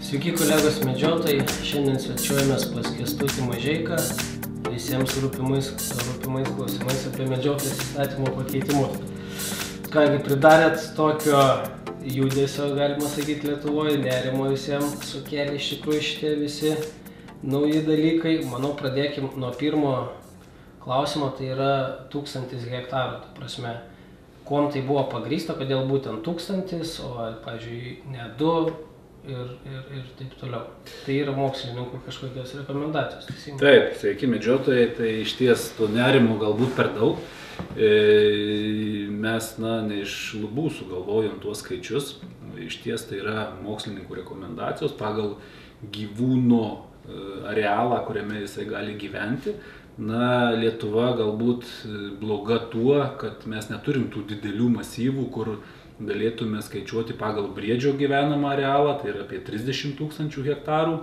Sveiki kolegos medžiotojai, šiandien svečiuojamės pas Kęstutį Mažeiką visiems rūpimais klausimais apie medžioklės įstatymo pakeitimus. Kągi, pridarėt tokio judesio, galima sakyti, Lietuvoje, nerimo visiems sukėlė iš tikrųjų šitie visi nauji dalykai. Manau, pradėkim nuo pirmo klausimo, tai yra 1000 hektarų, ta prasme, kuom tai buvo pagrįsta, kodėl būtent 1000, o, pavyzdžiui, ne 2 ir taip toliau. Tai yra mokslininkų kažkokios rekomendacijos. Teisingai? Taip, sveiki medžiotojai, tai iš ties to nerimo galbūt per daug. Mes, ne iš lubų sugalvojom tuos skaičius. Iš ties tai yra mokslininkų rekomendacijos pagal gyvūno arealą, kuriame jisai gali gyventi. Lietuva galbūt bloga tuo, kad mes neturim tų didelių masyvų, kur galėtume skaičiuoti pagal briedžio gyvenamą arealą, tai yra apie 30 000 hektarų.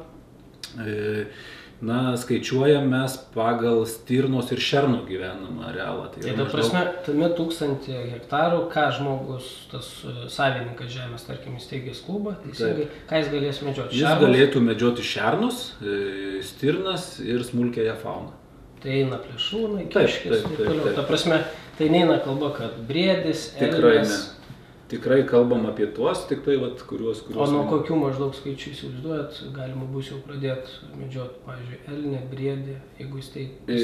Skaičiuojam mes pagal stirnos ir šerno gyvenamą arealą. Tai ta prasme, tame 1000 hektarų, ką žmogus, tas savininkas žemės, tarkim, įsteigęs klubą, teisingai, ką jis galės medžioti? Jis galėtų medžioti šernus, stirnas ir smulkiąją fauną. Tai eina plėšrūnai, kiškis, taip toliau. Ta prasme, tai neina kalba, kad briedis, elnias. Tikrai kalbam apie tuos, tik tai, kuriuos... O nuo kokių maždaug skaičių įsivaizduojat, galima bus jau pradėti medžioti, pavyzdžiui, elnę, briedį, jeigu įsteigti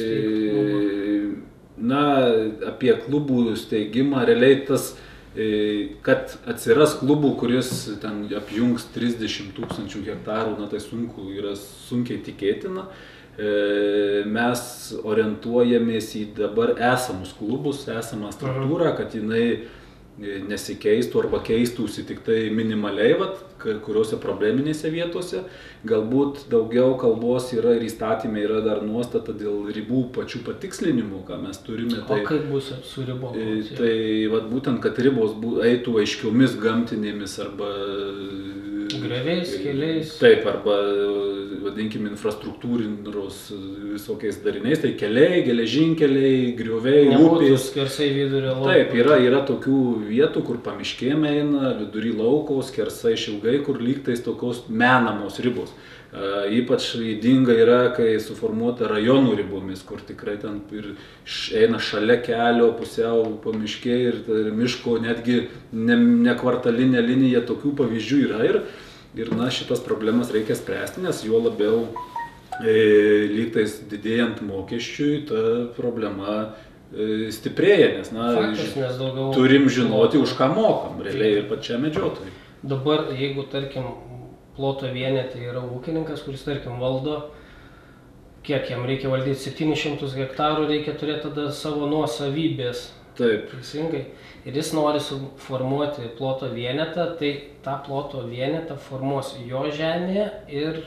klubą? Apie klubų steigimą, realiai tas, kad atsiras klubų, kuris ten apjungs 30 000 hektarų, tai yra sunkiai tikėtina. Mes orientuojamės į dabar esamus klubus, esamą struktūrą, kad jinai nesikeistų arba keistųsi tik tai minimaliai, kuriuose probleminėse vietose. Galbūt daugiau kalbos yra ir įstatymė yra dar nuostata dėl ribų pačių patikslinimų, ką mes turime. O kaip bus su ribom? Tai būtent, kad ribos eitų aiškiomis gamtinėmis arba... Grioviais, keliais. Taip, arba, vadinkime, infrastruktūrinos visokiais dariniais, tai keliai, geležinkeliai, grioviai, upės. Nebūtų skersai vidurio lauko. Taip, yra tokių vietų, kur pamiškėm eina, vidury lauko, skersai išilgai, kur lygtais tokios menamos ribos. Ypač ydinga yra, kai suformuota rajonų ribomis, kur tikrai ten ir eina šalia kelio, pusiau pamiškė ir miško, netgi ne kvartalinė linija, tokių pavyzdžių yra. Ir šitas problemas reikia spręsti, nes juo labiau lygtais didėjant mokesčiui, ta problema stiprėja, nes turim žinoti, už ką mokam, realiai ir pačia medžiotojai. Dabar, jeigu, tarkim, ploto vienetai yra ūkininkas, kuris, tarkim, valdo, kiek jam reikia valdyti, 700 hektarų, reikia turėti tada savo nuosavybės. Taip. Teisingai. Ir jis nori suformuoti ploto vienetą, tai tą ploto vienetą formuos jo žemėje ir...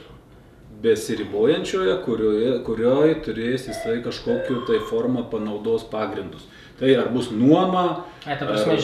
Besiribojančioje, kurioje turės jisai kažkokiu tai formą panaudos pagrindus. Tai ar bus nuoma... Ta prasme,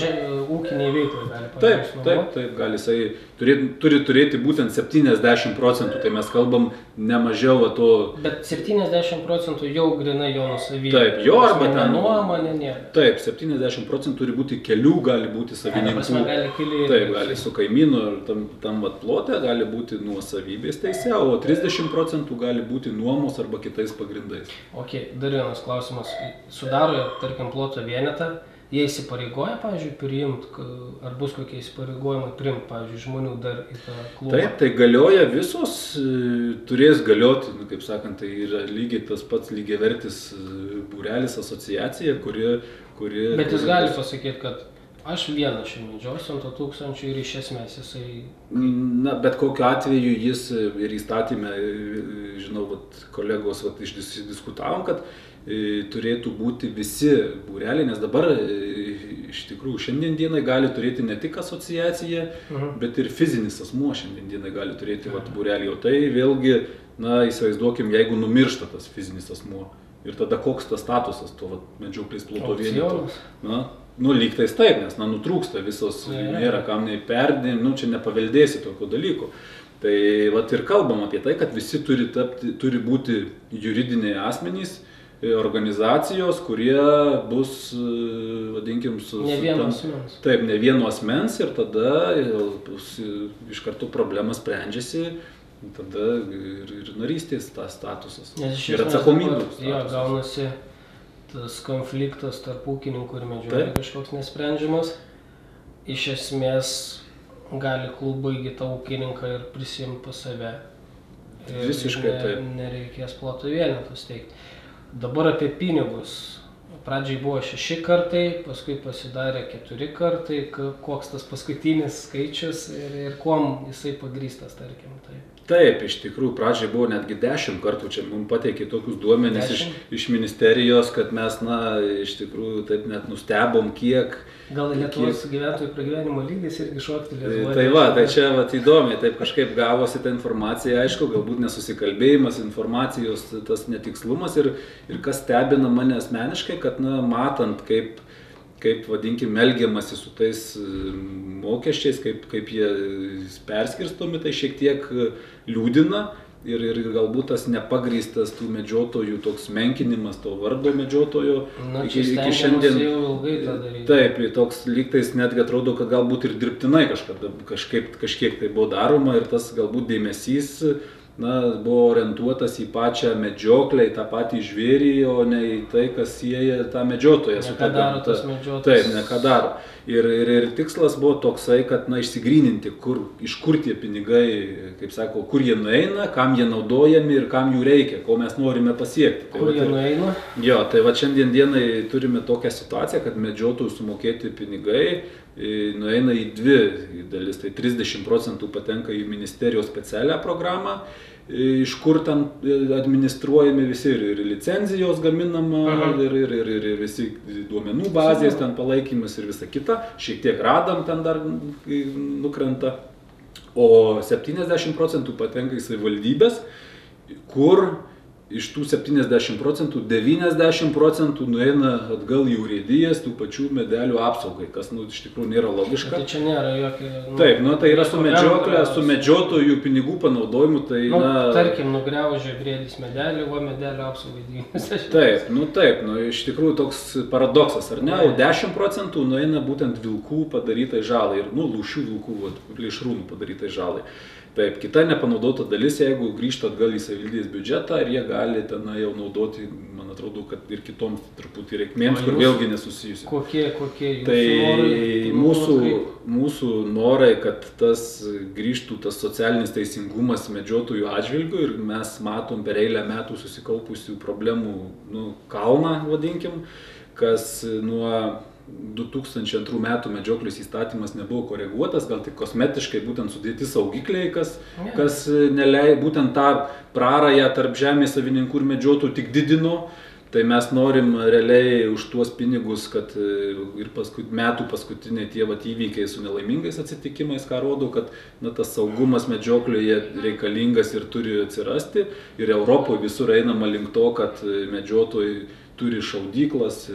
ūkiniai veiklai gali pagrindus. Taip, gali jisai turi turėti būtent 70%, tai mes kalbam ne mažiau to... Bet 70% jau grinai jo nusavybė. Taip, jo arba ten... Nuoma, ne. Taip, 70% turi būti kelių, gali būti savininkų. Ta prasme, gali keliai... Taip, gali su kaimynu tam plote, gali būti nuosavybės teise, o 30% gali būti nuomos arba kitais pagrindais. Ok, dar vienas klausimas. Sudaro, tarkim, ploto vienetą. Jie įsipareigoja, pavyzdžiui, priimti, ar bus kokie įsipareigojimai priimti, pavyzdžiui, žmonių dar į tą klubą? Taip, tai galioja visos, turės galioti, kaip sakant, tai yra lygiai tas pats lygiavertis būrelis, asociacija, kuri... Bet jis gali pasakyti, kad aš vieną šiandien medžiosiu ant 1000 ir iš esmės jisai... Bet kokiu atveju jis ir įstatymę, žinau, kolegos išdiskutavom, kad turėtų būti visi būreliai, nes dabar iš tikrųjų šiandien dienai gali turėti ne tik asociacija, bet ir fizinis asmuo šiandien dienai gali turėti būrelį. O tai vėlgi, įsivaizduokim, jeigu numiršta tas fizinis asmuo ir tada koks tas statusas to medžioklės ploto vieneto. Lygtais taip, nes nutrūksta visos, nėra kam nei perdėm, čia nepaveldėsi tokio dalyko. Tai ir kalbam apie tai, kad visi turi būti juridiniai asmenys, organizacijos, kurie bus, vadinkim, ne vieno asmens. Taip, ne vieno asmens ir tada iš karto problema sprendžiasi tada ir narystės tas statusas. Ir atsakomybė. Jo, gaunasi tas konfliktas tarp ūkininkų ir medžiotojų kažkoks nesprendžiamas. Iš esmės gali klubai įgyti ūkininką ir prisimti pas save. Visiškai taip. Nereikės ploto vienetus teikti. Dabar apie pinigus. Pradžiai buvo 6 kartai, paskui pasidarė 4 kartai. Koks tas paskutinis skaičius ir kuom jisai pagrįstas, tarkim. Taip, iš tikrųjų, pradžiai buvo netgi 10 kartų, čia mums pateikė tokius duomenis iš ministerijos, kad mes, iš tikrųjų, taip net nustebom, kiek... Gal Lietuvos gyventojų pragyvenimo lygis irgi šoktelėjo. Tai čia įdomiai, taip kažkaip gavosi ta informacija, aišku, galbūt nesusikalbėjimas, informacijos tas netikslumas ir kas stebina mane asmeniškai, kad, matant, kaip vadinkim, elgiamasi su tais mokesčiais, kaip jie perskirstomi, tai šiek tiek liūdina ir galbūt tas nepagrįstas tų medžiotojų toks menkinimas to vardo medžiotojo iki šiandien. Jau ilgai tą daryti. Taip, toks lygtais netgi atrodo, kad galbūt ir dirbtinai kažkiek tai buvo daroma ir tas galbūt dėmesys buvo orientuotas į pačią medžioklę, į tą patį žvėrį, o ne į tai, kas sieja tą medžiotoją su ta gamta. Tas medžiotojas. Taip, ne ką daro. Ir tikslas buvo toksai, kad išsigryninti, iš kur tie pinigai, kaip sako, kur jie nueina, kam jie naudojami ir kam jų reikia, ko mes norime pasiekti. Kur jie nueina? Jo, tai šiandien dienai turime tokią situaciją, kad medžiotojų sumokėti pinigai nueina į 2 dalis, tai 30% patenka į ministerijos specialią programą, iš kur ten administruojami visi ir licenzijos gaminama, ir visi duomenų bazės, ten palaikymas ir visa kita, šiek tiek radam ten dar nukrenta, o 70% patenka į savivaldybės, kur iš tų 70%, 90% nueina atgal į urėdijas tų pačių medelių apsaugai, kas iš tikrųjų nėra logiška. Tai čia nėra jokio... Taip, tai yra su medžioklė, su medžiotojų pinigų panaudojimu, tai... Tarkim, nugriaužė briedis medelį, o medelio apsaugai 90%. Taip, iš tikrųjų toks paradoksas, ar ne? O 10% nueina būtent vilkų padarytai žalai ir, lūšių vilkų, plėšrūnų padarytai žalai. Taip, kita nepanaudota dalis, jeigu grįžta atgal į savivaldybės biudžetą, ir jie gali ten jau naudoti, man atrodo, kad ir kitoms truputį reikmėms, kur vėlgi nesusijusi. Kokie jūsų norai? Tai mūsų norai, kad grįžtų tas socialinis teisingumas medžiotojų atžvilgių ir mes matom per eilę metų susikaupusių problemų, kalną, vadinkim, kas nuo 2002 metų medžioklės įstatymas nebuvo koreguotas, gal tik kosmetiškai būtent sudėti saugikliai, kas būtent tą prarają tarp žemės savininkų ir medžiotojų tik didino. Tai mes norim realiai už tuos pinigus, kad ir metų paskutiniai tie įvykiai su nelaimingais atsitikimais, ką rodo, kad tas saugumas medžioklėje reikalingas ir turi atsirasti. Ir Europoje visur einama link to, kad medžiotojai turi šaudyklas,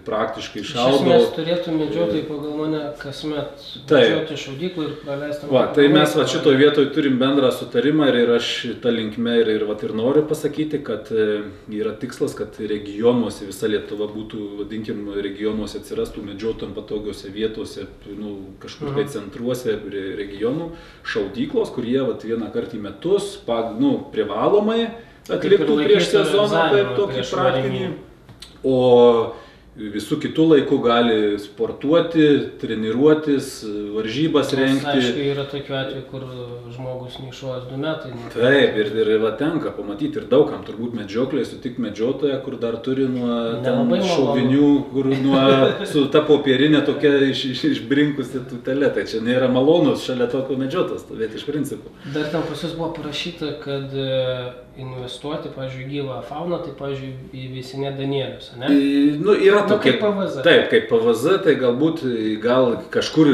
praktiškai šaudo. Iš esmės turėtų medžiotojai pagal mane kasmet medžioti šaudyklą ir praleisti. Tai mes šitoje vietoje turim bendrą sutarimą ir aš tą linkme ir noriu pasakyti, kad yra tikslas, kad regionuose, visa Lietuva būtų, vadinkim, regionuose atsirastų medžiotojams patogiuose vietose, kažkur tai centruose regionų šaudyklos, kurie vieną kartą į metus privalomai atliktų prieš sezoną, kaip tokį praktinį. O visų kitų laikų gali sportuoti, treniruotis, varžybas rengti. Aišku, yra tokių atvejų, kur žmogus neišuos 2 metai. Taip, ir tenka pamatyti ir daugam, turbūt medžioklėje sutikti medžiotoją, kur dar turi nuo šovinių, kur su ta popierinė tokia išbrinkusi tutelė. Tai čia nėra malonus šalia tokio medžiotos, stovėti iš principų. Dar ten pas jūs buvo parašyta, kad investuoti, pavyzdžiui, gyvą fauną, tai, pavyzdžiui, į veisinę danielius, ne? Yra tokie. Kaip PVZ. Taip, kaip PVZ, tai gal kažkur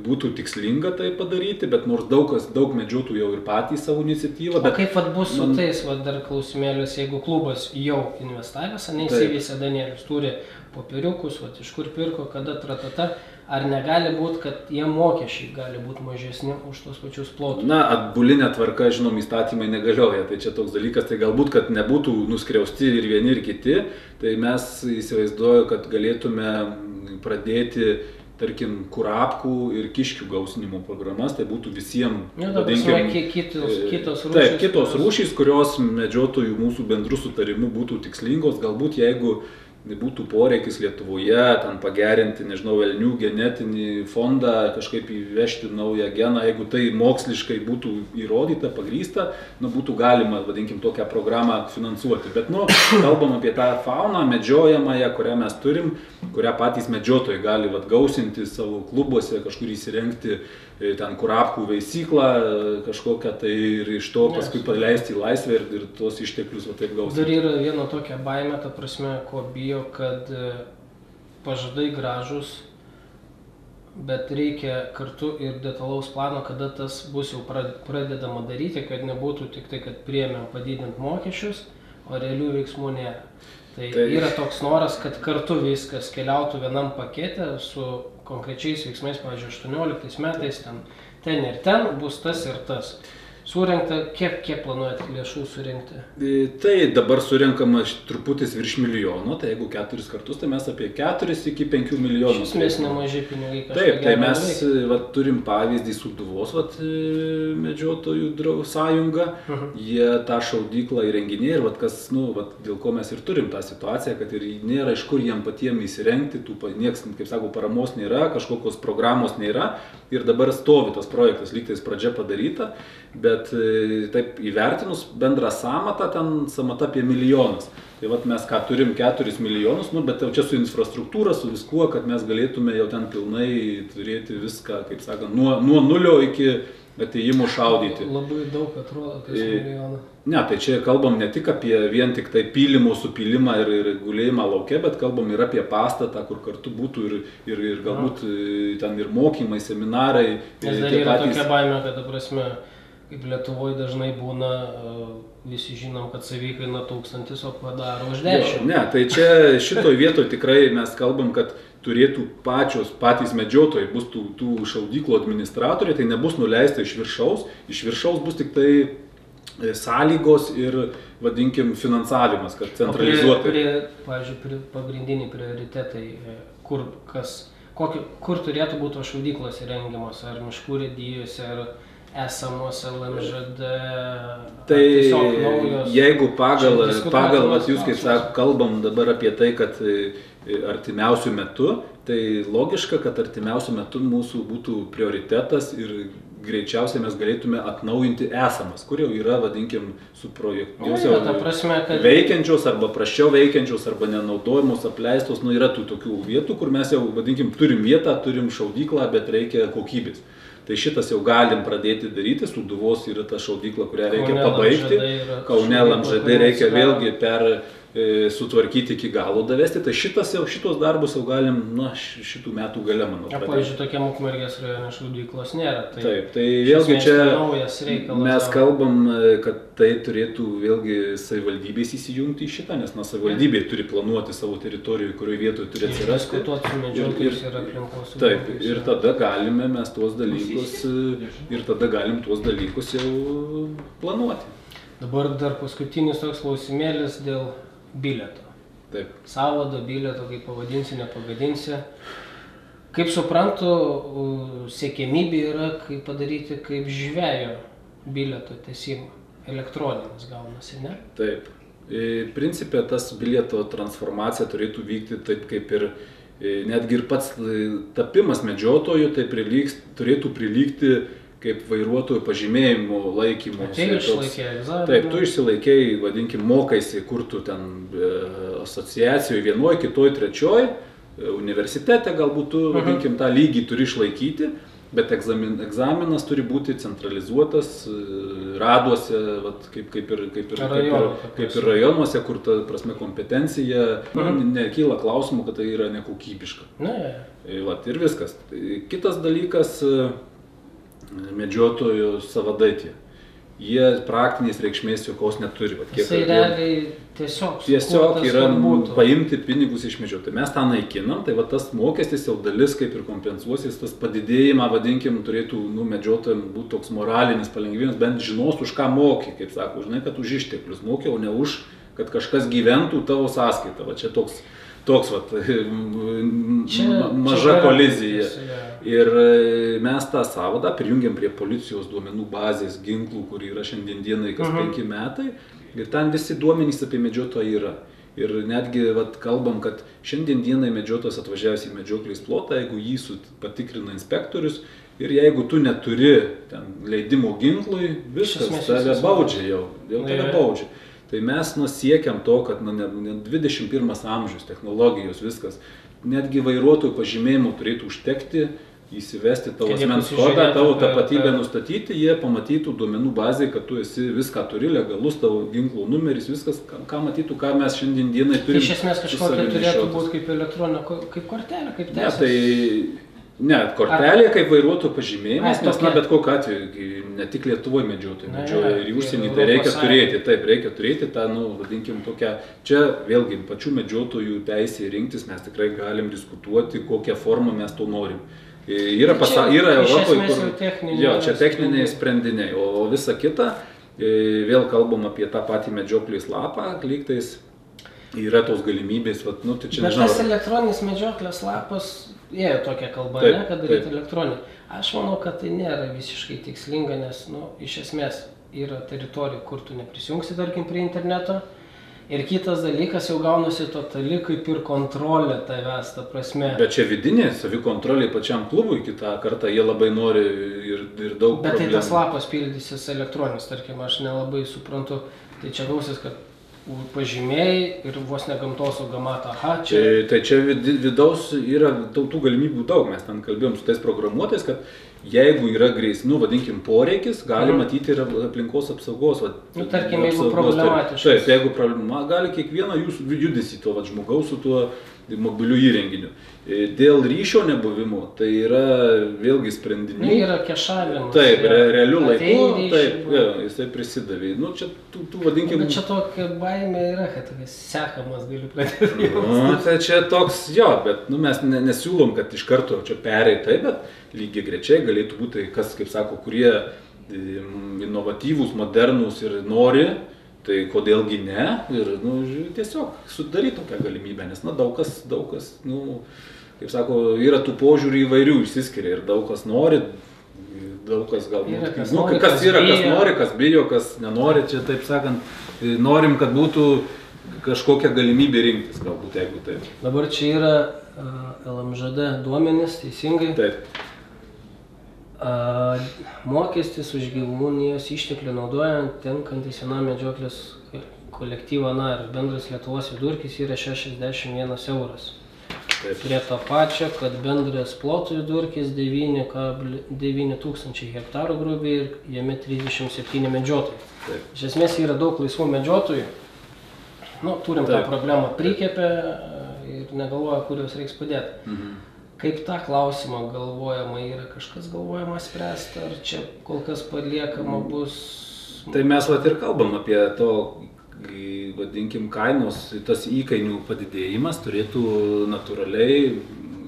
būtų tikslinga tai padaryti, bet nors daug medžiotų jau ir patys savo iniciatyvą. O kaip bus su tais, dar klausimėlis, jeigu klubas jau investavęs, neįsiveisė danielius, turi popieriukus, iš kur pirko, kada tratata, ar negali būti, kad jie mokesčiai gali būti mažesni už tos pačius plotus? Atbulinė tvarka, žinom, įstatymai negalioja, tai čia toks dalykas, tai galbūt, kad nebūtų nuskriausti ir vieni ir kiti, tai mes įsivaizduoju, kad galėtume pradėti tarkim, kurapkų ir kiškių gausinimo programas, tai būtų visiems, kitos rūšys. Taip, kitos rūšys, kurios medžiotojų mūsų bendrų sutarimų būtų tikslingos, galbūt jeigu būtų poreikis Lietuvoje ten pagerinti, nežinau, elnių genetinį fondą, kažkaip įvežti naują geną, jeigu tai moksliškai būtų įrodyta, pagrįsta, būtų galima, vadinkim, tokią programą finansuoti. Bet, kalbam apie tą fauną medžiojamąją, kurią mes turim, kurią patys medžiotojai gali gausinti savo klubuose, kažkur įsirengti ten kurapkų veisyklą kažkokią, tai ir iš to paskui paleisti į laisvę ir tuos išteklius taip gausinti. Dar yra viena tokia baimė, ta prasme, ko bijo, kad pažadai gražus, bet reikia kartu ir detalaus plano, kada tas bus jau pradedama daryti, kad nebūtų tik tai, kad priėmėm padidinti mokesčius, o realių veiksmų nėra. Tai yra toks noras, kad kartu viskas keliautų vienam pakete su konkrečiais veiksmais, pavyzdžiui, 18 metais ten ir ten bus tas ir tas. Surinkta, kiek planuojate lėšų surinkti? Tai dabar surinkama truputis virš milijono, tai jeigu 4 kartus, tai mes apie 4 iki 5 milijonų. Šis mes nemažai pinigai kažką. Taip, tai mes turim pavyzdį Sūduvos medžiotojų sąjungą, jie tą šaudyklą įrenginėja ir kas, dėl ko mes ir turim tą situaciją, kad ir nėra iš kur jiem patiem įsirengti, nieks, kaip sako, paramos nėra, kažkokios programos nėra ir dabar stovi tas projektas, lygtais pradžia padaryta. Bet taip įvertinus bendrą samatą, ten samata apie milijonas. Tai mes ką turim 4 milijonus, bet jau čia su infrastruktūra, su viskuo, kad mes galėtume jau ten pilnai turėti viską, kaip sakant, nuo nulio iki atėjimų šaudyti. Labai daug atrodo, tas milijonas. Ne, tai čia kalbam ne tik apie vien tik tai pylimo supylimą ir gulėjimą lauke, bet kalbam ir apie pastatą, kur kartu būtų ir galbūt ten ir mokymai, seminarai. Nes dar yra tokia baimė, kad, prasme, kaip Lietuvoje dažnai būna, visi žinom, kad savikaina 1000, o padaro už 10. Ne, tai čia šitoj vietoj tikrai mes kalbam, kad turėtų patys medžiotojai, bus tų šaudyklų administratoriai, tai nebus nuleista iš viršaus bus tik tai sąlygos ir, vadinkim, finansavimas, kad centralizuotai. Pavyzdžiui, pagrindiniai prioritetai, kur turėtų būti šaudyklos įrengiamos, ar miškų urėdijose, ar esamos LMŽD, tai jeigu pagal jūs, kaip sako, kalbam dabar apie tai, kad artimiausių metų, tai logiška, kad artimiausių metų mūsų būtų prioritetas ir greičiausiai mes galėtume atnaujinti esamas, kur jau yra, vadinkim, veikiančios arba prasčiau veikiančios arba nenaudojamos, apleistos, yra tų tokių vietų, kur mes jau, vadinkim, turim vietą, turim šaudyklą, bet reikia kokybės. Tai šitas jau galim pradėti daryti, Sūduvos yra ta šaudykla, kurią reikia pabaigti, Kaune LMŽD reikia vėlgi sutvarkyti iki galo davesti, tai šitos darbus jau galim, šitų metų gale, manau. Pavyzdžiui, tokia Ukmergės rajone šaudyklos nėra. Taip, tai vėlgi čia mes kalbam, kad tai turėtų vėlgi savivaldybės įsijungti į šitą, nes savivaldybė turi planuoti savo teritorijoje, kurioje vietoje turi atsirasti. Diskutuoti su medžiotojais ir aplinkos. Taip, ir tada galime mes tuos dalykus jau planuoti. Dabar dar paskutinis toks klausimėlis dėl bilieto. Taip. Sąvado bilieto, kaip pavadinsi, nepagadinsi. Kaip suprantu, siekiamybė yra kaip padaryti kaip žvejo bilieto tiesimą. Elektroninis gaunasi, ne? Taip. Principė tas bilieto transformacija turėtų vykti taip kaip ir netgi ir pats tapimas medžiotoju, tai turėtų prilygti kaip vairuotojų pažymėjimo laikymo. Taip, tu išsilaikėjai, vadinkim, mokaisi, kur tu ten asociacijoje vienoj, kitoj, trečioj, universitete galbūt tu, vadinkim, tą lygį turi išlaikyti, bet egzaminas turi būti centralizuotas raduose, kaip ir rajonuose, kur ta prasme kompetencija, nekyla klausimų, kad tai yra nekokybiška. Ir viskas. Kitas dalykas, medžiotojų savadaitė. Jie praktinės reikšmės jokios neturi. Jisai realiai tiesiog yra paimti pinigus iš medžiotojų. Mes tą naikinam, tai tas mokestis jau dalis kaip ir kompensuosis, tas padidėjimą, vadinkim, turėtų medžiotojams būti toks moralinis palengvėjimas, bent žinos, už ką moki, kaip sako, žinai, kad už išteklius moki, o ne už, kad kažkas gyventų tavo sąskaitą. Čia toks toks vat, maža kolizija. Ir mes tą sąvadą prijungiam prie policijos duomenų bazės ginklų, kur yra šiandien dienai kas 5 metai. Ir ten visi duomenys apie medžiotoją yra. Ir netgi kalbam, kad šiandien dienai medžiotojas atvažiavęs į medžioklės plotą, jeigu jį patikrina inspektorius ir jeigu tu neturi ten leidimo ginklui, viskas tave baudžia jau tave baudžia. Tai mes siekiam to, kad 21 amžius, technologijos, viskas, netgi vairuotojų pažymėjimų turėtų užtekti, įsivesti tavo asmens kodą, tavo tapatybę nustatyti, jie pamatytų duomenų bazėje, kad tu esi viską turi, legalus tavo ginklo numeris, viskas, ką matytų, ką mes šiandien dienai turime. Iš esmės kažkokia turėtų būti kaip elektroninė, kaip kortelė, kaip teisės. Ne, kortelė kaip vairuotojų pažymėjimas, nes bet kokiu atveju, ne tik Lietuvoje medžiotojai medžioja ir į užsienį, tai reikia turėti, taip, reikia turėti tą, vadinkim, tokią, čia vėlgi pačių medžiotojų teisė rinktis, mes tikrai galim diskutuoti, kokią formą mes to norim. Yra Europoje, kur čia techniniai sprendiniai, o visa kita, vėl kalbam apie tą patį medžioklės lapą, lygtais yra tos galimybės, tai čia nežinau. Bet tas elektroninis medžioklės lapas, ėjo tokia kalba, kad daryti elektroninį. Aš manau, kad tai nėra visiškai tikslinga, nes, iš esmės yra teritorija, kur tu neprisijungsi, tarkim, prie interneto. Ir kitas dalykas jau gaunasi totali kaip ir kontrolė tavęs, ta prasme. Bet čia vidinė savikontrolė pačiam klubui, kitą kartą jie labai nori ir daug problemų. Bet tai tas lapas pildysis elektroninis, tarkim, aš nelabai suprantu. Tai čia gausis, kad pažymėjai ir vos ne gamtosauga mato, čia... Tai čia vidaus yra tų galimybių daug, mes ten kalbėjom su tais programuotais, kad jeigu yra vadinkim, poreikis, gali matyti ir aplinkos apsaugos. Tarkim, jeigu problematiškas. Taip, jeigu problema, gali kiekvieną jūsų judesį to žmogaus su tuo mobiliu įrenginiu. Dėl ryšio nebuvimo, tai yra vėlgi sprendiniai. Yra kešavimas. Taip, realiu laiku, taip, jisai prisidavė. Čia tų vadinkim... Bet čia tokia baimė yra, kad sekamas gali pradėti. Tai čia toks, bet mes nesiūlom, kad iš karto čia perėjai taip, bet lygiai grečiai galėtų būti, kas, kaip sako, kurie inovatyvūs, modernūs ir nori, tai kodėlgi ne, ir tiesiog sudaryti tokią galimybę, nes daug kas, kaip sako, yra tų požiūrį įvairių išsiskiria ir daug kas nori, daug kas galbūt, kas nori, kas bijo, kas nenori, čia taip sakant, norim, kad būtų kažkokia galimybė rinktis, galbūt, jeigu taip. Dabar čia yra LMŽD duomenys, teisingai. Taip. Mokestis už gyvūnijos išteklių naudojant tenkantis vienam medžioklės kolektyvo nariui. Bendras Lietuvos vidurkis yra 61 euras. Prie to pačio, kad bendras plotų vidurkis 9,9 tūkstančiai hektarų grubiai ir jame 37 medžiotojai. Iš esmės yra daug laisvų medžiotojų. Turim tą problemą prikepę ir negalvoja, kur jos reiks padėti. Kaip tą klausimą galvojama, yra kažkas galvojama spręsti, ar čia kol kas paliekama bus? Tai mes ir kalbam apie to, vadinkim, kainos, tas įkainių padidėjimas turėtų natūraliai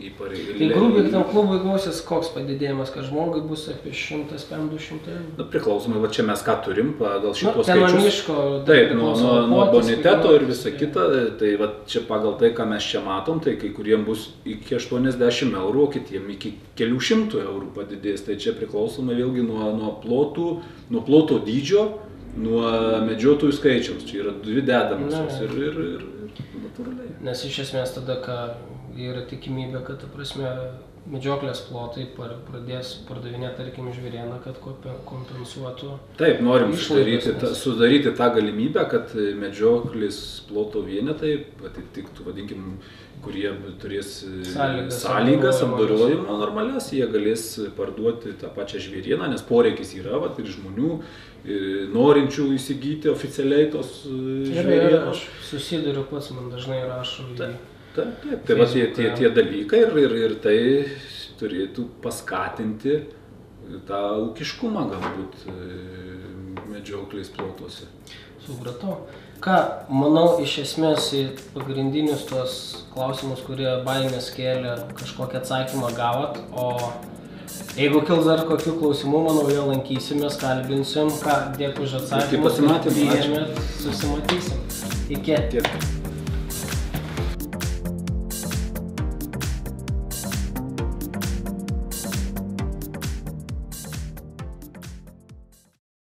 įpareigoti. Tai grubiai tam klubui gausis koks padidėjimas, kad žmogui bus apie 100-200 eurų? Priklausomai, čia mes ką turim pagal šitos skaičius. Nuo miško. Taip, nuo boniteto ir visa kita. Tai čia pagal tai, ką mes čia matom, tai kai kuriem bus iki 80 eurų, o kitiem iki kelių šimtų eurų padidės. Tai čia priklausomai vėlgi nuo ploto dydžio, nuo medžiotojų skaičiaus. Čia yra dvi dedamosios ir natūraliai. Nes iš esmės tada, yra tikimybė, kad, ta prasme, medžioklės plotai pradės pardavinėti, tarkim, žvėrieną, kad kompensuotų. Taip, norim sudaryti tą galimybę, kad medžioklės ploto vienetai atitiktų, vadinkim, kurie turės sąlygas apdorojimo normalias, jie galės parduoti tą pačią žvėrieną, nes poreikis yra ir žmonių norinčių įsigyti oficialiai tos žvėrienos. Aš susiduriu pats, man dažnai rašo. Taip, tai tie dalykai ir tai turėtų paskatinti tą ūkiškumą galbūt medžioklės plotuose. Supratau. Ką, manau, iš esmės į pagrindinius tuos klausimus, kurie baimės kėlė, kažkokį atsakymą gavot, o jeigu kils dar kokių klausimų, manau, vėl lankysimės, kalbinsim. Dėkui už atsakymą. Pasimatėm. Susimatysim. Iki.